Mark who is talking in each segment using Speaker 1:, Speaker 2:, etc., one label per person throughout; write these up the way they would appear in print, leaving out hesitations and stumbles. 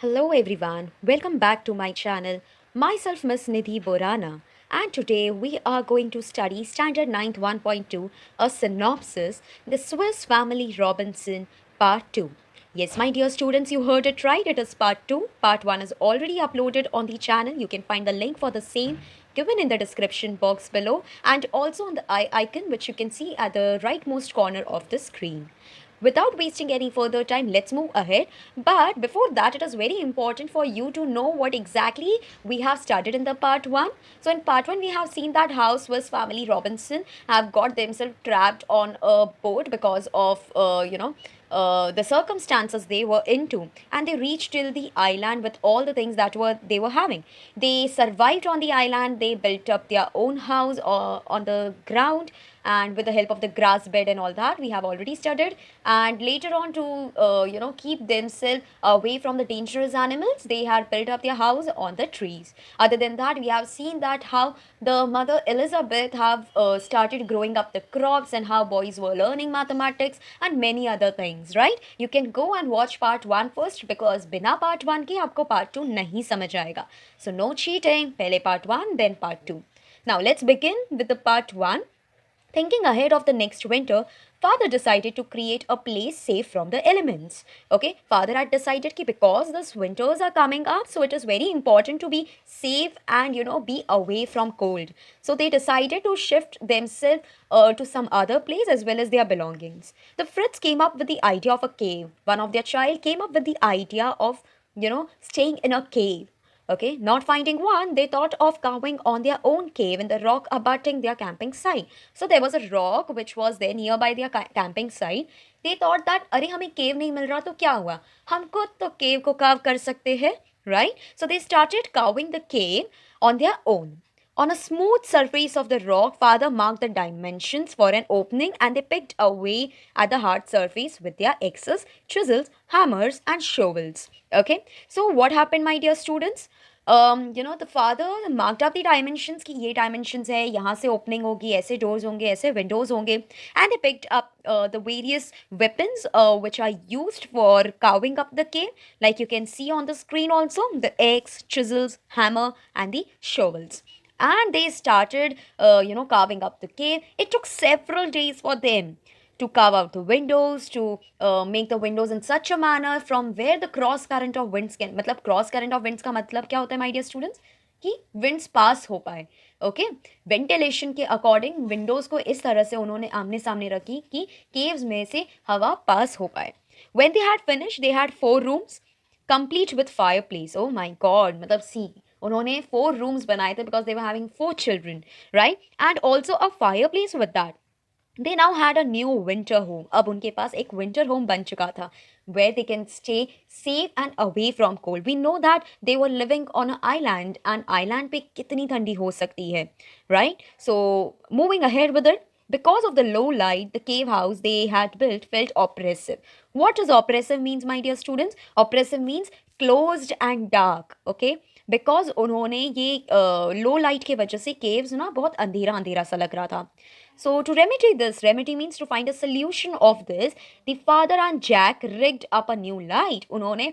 Speaker 1: Hello everyone, welcome back to my channel. Myself Miss Nidhi Borana, and today we are going to study Standard 9th 1.2, a synopsis, The Swiss Family Robinson Part 2. Yes, my dear students, you heard it right. It is Part 2. Part 1 is already uploaded on the channel. You can find the link for the same given in the description box below and also on the eye icon which you can see at the rightmost corner of the screen. Without wasting any further time, let's move ahead. But before that, it is very important for you to know what exactly we have studied in the part 1. So in part 1, we have seen that how Swiss family Robinson have got themselves trapped on a boat because of, the circumstances they were into, and they reached till the island with all the things that were they were having. They survived on the island. They built up their own house on the ground, and with the help of the grass bed and all that we have already studied. And later on, to keep themselves away from the dangerous animals, they had built up their house on the trees. Other than that, we have seen that how the mother Elizabeth have started growing up the crops, and how boys were learning mathematics and many other things, right? You can go and watch part 1 first, because बिना part 1 के आपको part 2 नहीं समझ आएगा. So no cheating. पहले part 1 then part 2. Now let's begin with the part 1. Thinking ahead of the next winter, father decided to create a place safe from the elements. Okay, father had decided that because these winters are coming up, so it is very important to be safe and be away from cold. So they decided to shift themselves to some other place as well as their belongings. The Fritz came up with the idea of a cave. One of their child came up with the idea of staying in a cave. Okay, not finding one, they thought of carving on their own cave in the rock abutting their camping site. So there was a rock which was there nearby their camping site. They thought that अरे हमें cave नहीं मिल रहा तो क्या हुआ, हम खुद तो cave को carve कर सकते हैं, right? So they started carving the cave on their own. On a smooth surface of the rock, father marked the dimensions for an opening, and they picked away at the hard surface with their axes, chisels, hammers, and shovels. Okay, so what happened, my dear students? The father marked up the dimensions कि ये dimensions है, यहाँ से opening होगी, ऐसे doors होंगे, ऐसे windows होंगे, and they picked up the various weapons which are used for carving up the cave, like you can see on the screen also, the axe, chisels, hammer, and the shovels. And they started carving up the cave. It took several days for them to carve out the windows, to make the windows in such a manner from where the cross current of winds can, मतलब cross current of winds का मतलब क्या होता है my dear students, कि winds pass हो पाए. Okay, ventilation के अकॉर्डिंग विंडोज को इस तरह से उन्होंने आमने सामने रखी कि केव्स में से हवा पास हो पाए. When they had finished, they had 4 rooms complete with fireplace. Oh my god, मतलब सी उन्होंने 4 rooms बनाए थे because they were having 4 children, right? And also a fireplace with that. They now had a new winter home. अब उनके पास एक winter home बन चुका था where they can stay safe and away from cold. We know that they were living on an island, and island पे कितनी ठंडी हो सकती है, right? So moving ahead with it, because of the low light, the cave house they had built felt oppressive. What does oppressive means, my dear students? Oppressive means closed and dark. Okay, because उन्होंने ये लो light के वजह से caves ना बहुत अंधेरा अंधेरा सा लग रहा था. So to remedy this, remedy means to find a solution of this, the father and Jack rigged up a new light. उन्होंने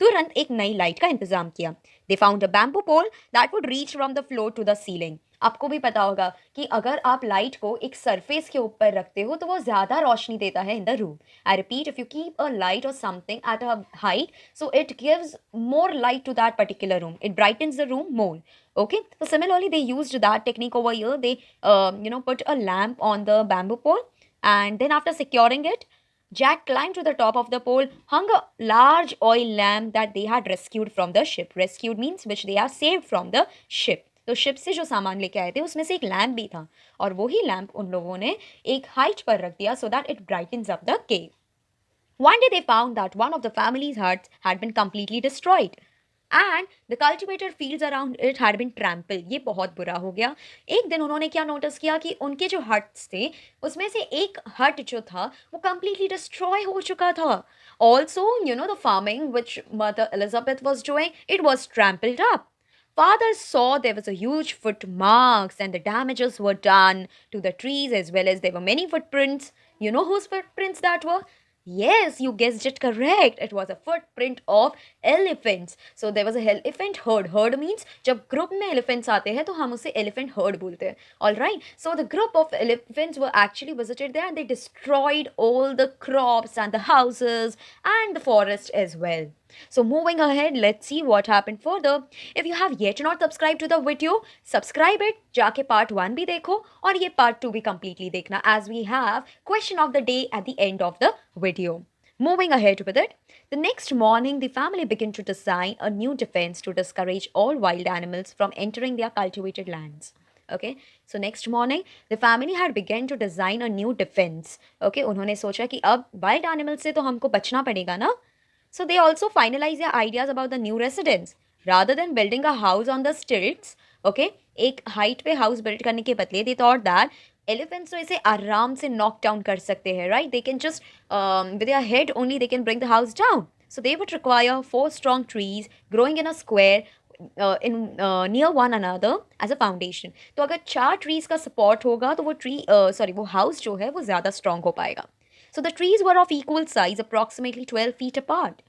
Speaker 1: तुरंत एक नई लाइट का इंतजाम किया. They found a bamboo pole that would reach from the floor to the ceiling. आपको भी पता होगा कि अगर आप लाइट को एक सरफेस के ऊपर रखते हो तो वो ज़्यादा रोशनी देता है in the room. I repeat, if you keep a light और something at a height, so it gives more light to that particular room, it brightens the room more. Okay, so similarly they used that technique over here. They put a lamp on the bamboo pole, and then after securing it, Jack climbed to the top of the pole, hung a large oil lamp that they had rescued from the ship. Rescued means which they have saved from the ship. तो ship से जो सामान लेके आए थे उसमें से एक लैम्प भी था, और वही लैम्प उन लोगों ने एक हाइट पर रख दिया so that it brightens up the cave. One day they found that one of the family's huts had been completely destroyed, and the cultivated fields around it had been trampled. ये बहुत बुरा हो गया. एक दिन उन्होंने क्या नोटिस किया कि उनके जो हट्स थे उसमें से एक हट जो था वो completely destroy हो चुका था. Also, the farming which Mother Elizabeth was doing, it was trampled up. Father saw there was a huge foot marks, and the damages were done to the trees as well as there were many footprints. You know whose footprints that were? Yes, you guessed it correct. It was a footprint of elephants. So there was a elephant herd. Herd means जब group में elephants आते हैं तो हम उसे elephant herd बोलते हैं. All right. So the group of elephants were actually visited there and they destroyed all the crops and the houses and the forest as well. So moving ahead, let's see what happened further. If you have yet not subscribed to the video, subscribe it. जाके part 1 भी देखो और ये part 2 भी completely देखना as we have question of the day at the end of the video. Moving ahead with it, the next morning the family began to design a new defense to discourage all wild animals from entering their cultivated lands. Okay, so next morning the family had begun to design a new defense. Okay, उन्होंने सोचा कि अब wild animals से तो हमको बचना पड़ेगा ना. So they also finalize their ideas about the new residence. Rather than building a house on the stilts, okay, एक height पे house build करने के बदले they thought that elephants तो इसे आराम से knock down कर सकते हैं, right? They can just with their head only they can bring the house down. So they would require 4 strong trees growing in a square in near one another as a foundation. तो अगर 4 trees का support होगा तो वो वो house जो है वो ज़्यादा strong हो पाएगा. So the trees were of equal size, approximately 12 feet apart.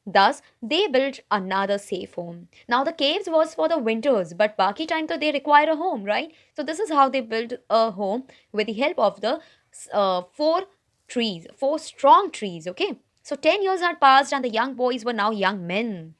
Speaker 1: Thus, they built another safe home. Now, the caves was for the winters, but baki time to they require a home, right? So this is how they built a home with the help of the 4 strong trees. Okay. So 10 years had passed, and the young boys were now young men.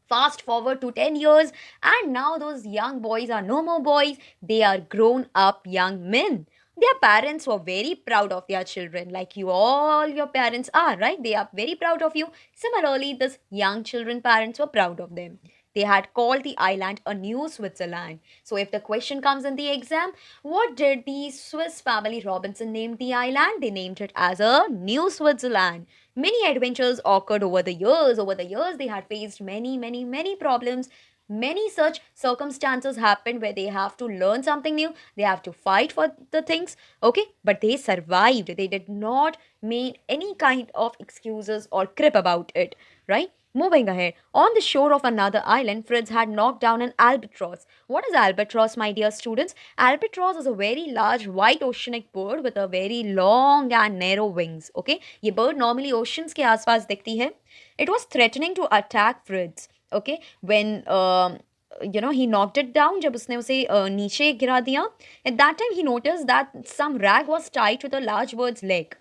Speaker 1: Fast forward to 10 years, and now those young boys are no more boys, they are grown up young men. Their parents were very proud of their children, like you all your parents are, right? They are very proud of you. Similarly, this young children parents were proud of them. They had called the island a new Switzerland. So, if the question comes in the exam, what did the Swiss family Robinson name the island? They named it as a New Switzerland. Many adventures occurred over the years. Over the years, they had faced many problems. Many such circumstances happened where they have to learn something new. They have to fight for the things. Okay, but they survived. They did not make any kind of excuses or crib about it, right? Moving ahead, on the shore of another island, Fritz had knocked down an albatross. What is albatross, my dear students? Albatross is a very large white oceanic bird with a very long and narrow wings. Okay, ये bird normally oceans के आसपास दिखती है. It was threatening to attack Fritz. Okay, when he knocked it down, जब उसने उसे नीचे गिरा दिया. At that time, he noticed that some rag was tied to the large bird's leg.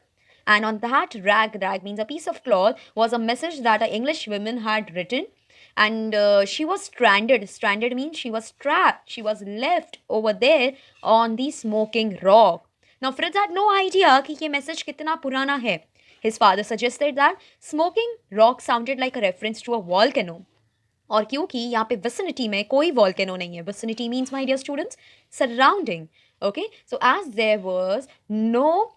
Speaker 1: And on that rag means a piece of cloth, was a message that an English woman had written. And she was stranded. Stranded means she was trapped. She was left over there on the smoking rock. Now, Fritz had no idea कि ये message कितना पुराना है. His father suggested that smoking rock sounded like a reference to a volcano. और क्योंकि यहाँ पे vicinity में कोई volcano नहीं है. Vicinity means, my dear students, surrounding. Okay, so as there was no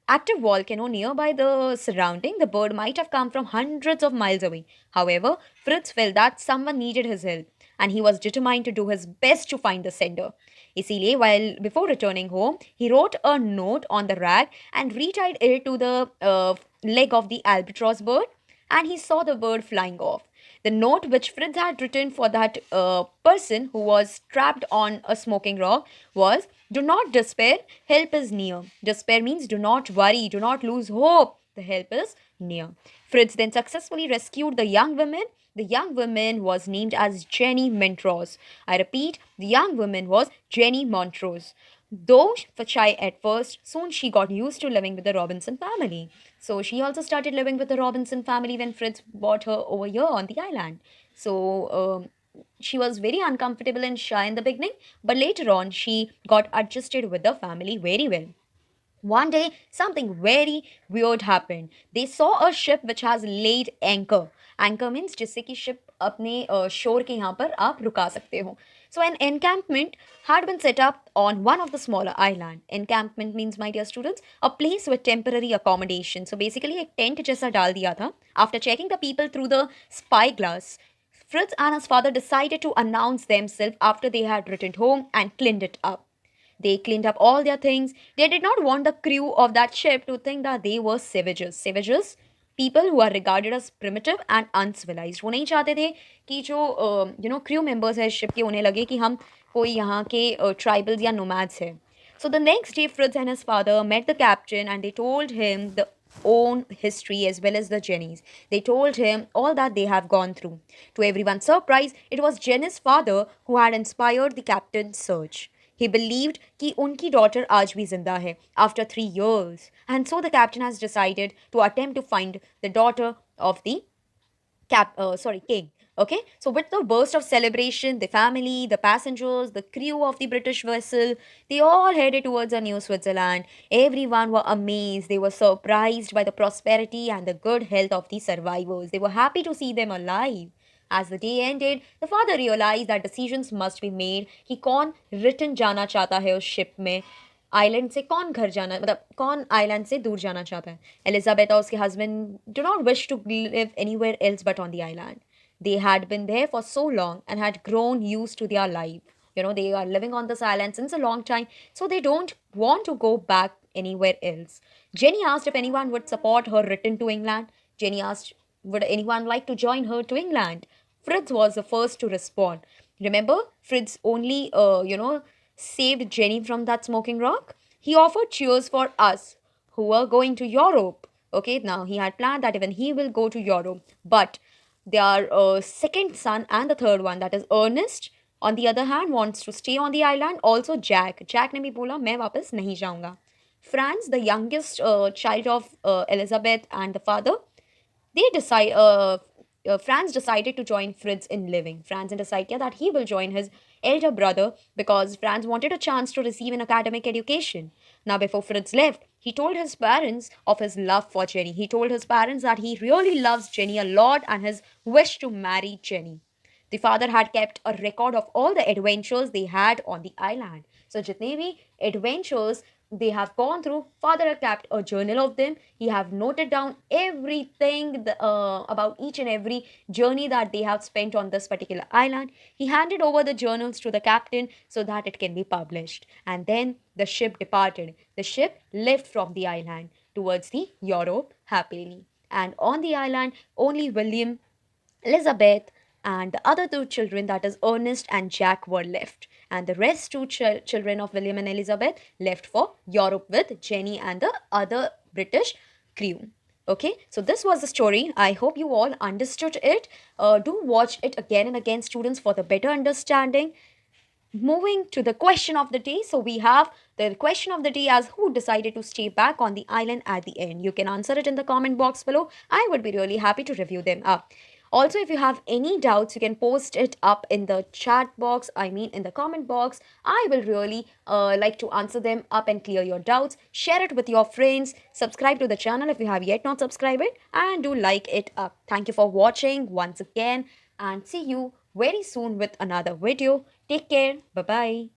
Speaker 1: active volcano nearby the surrounding, the bird might have come from hundreds of miles away. However, Fritz felt that someone needed his help and he was determined to do his best to find the sender. इसीलिए while before returning home, he wrote a note on the rag and retied it to the leg of the albatross bird, and he saw the bird flying off. The note which Fritz had written for that person who was trapped on a smoking rock was, "Do not despair, help is near." Despair means do not worry, do not lose hope. The help is near. Fritz then successfully rescued the young woman. The young woman was named as Jenny Montrose. I repeat, the young woman was Jenny Montrose. Though shy at first, soon she got used to living with the Robinson family. So she also started living with the Robinson family when Fritz brought her over here on the island. So she was very uncomfortable and shy in the beginning, but later on she got adjusted with the family very well. One day, something very weird happened. They saw a ship which has laid anchor. Anchor means जिससे कि ship अपने shore के यहाँ पर आप रुका सकते हो. So an encampment had been set up on one of the smaller island. Encampment means, my dear students, a place with temporary accommodation. So basically एक tent जैसा डाल दिया था. After checking the people through the spyglass, Fritz and his father decided to announce themselves after they had returned home and cleaned it up. They cleaned up all their things. They did not want the crew of that ship to think that they were savages. Savages, people who are regarded as primitive and uncivilized. वो नहीं चाहते थे कि जो crew members है ship के उन्हें लगे कि हम कोई यहाँ के tribals या nomads है. So the next day, Fritz and his father met the captain and they told him the own history as well as the Jenny's. They told him all that they have gone through. To everyone's surprise, it was Jenny's father who had inspired the captain's search. He believed कि उनकी daughter आज भी जिंदा है after 3 years, and so the captain has decided to attempt to find the daughter of the king. Okay, so with the burst of celebration, the family, the passengers, the crew of the British vessel, they all headed towards a new Switzerland. Everyone were amazed. They were surprised by the prosperity and the good health of the survivors. They were happy to see them alive. As the day ended, the father realized that decisions must be made कि कौन return जाना चाहता है उस ship में, island से कौन घर जाना, मतलब कौन आइलैंड से दूर जाना चाहता है. एलिजाबेथ और उसके husband do not wish to live anywhere else but on the island. They had been there for so long and had grown used to their life. They are living on this island since a long time, so they don't want to go back anywhere else. Jenny asked if anyone would support her return to England. Jenny asked, would anyone like to join her to England? Fritz was the first to respond. Remember, Fritz only, saved Jenny from that smoking rock. He offered cheers for us who were going to Europe. Okay, now he had planned that even he will go to Europe. But their second son and the third one, that is Ernest, on the other hand, wants to stay on the island. Also, Jack ने भी बोला मैं वापस नहीं जाऊंगा. Franz, the youngest child of Elizabeth and the father, they decide. Franz decided to join Fritz in living. Franz decided that he will join his elder brother because Franz wanted a chance to receive an academic education. Now, before Fritz left, he told his parents of his love for Jenny. He told his parents that he really loves Jenny a lot and his wish to marry Jenny. The father had kept a record of all the adventures they had on the island. So, jitne bhi adventures they have gone through, father had kept a journal of them. He have noted down everything about each and every journey that they have spent on this particular island. He handed over the journals to the captain so that it can be published. And then the ship departed. The ship left from the island towards the Europe happily. And on the island, only William, Elizabeth, and the other two children, that is Ernest and Jack, were left. And the rest two children of William and Elizabeth left for Europe with Jenny and the other British crew. Okay, so this was the story. I hope you all understood it. Do watch it again and again, students, for the better understanding. Moving to the question of the day. So we have the question of the day as who decided to stay back on the island at the end. You can answer it in the comment box below. I would be really happy to review them up. Also, if you have any doubts, you can post it up in the chat box, I mean in the comment box. I will really like to answer them up and clear your doubts. Share it with your friends. Subscribe to the channel if you have yet not subscribed it, and do like it up. Thank you for watching once again, and see you very soon with another video. Take care. Bye bye.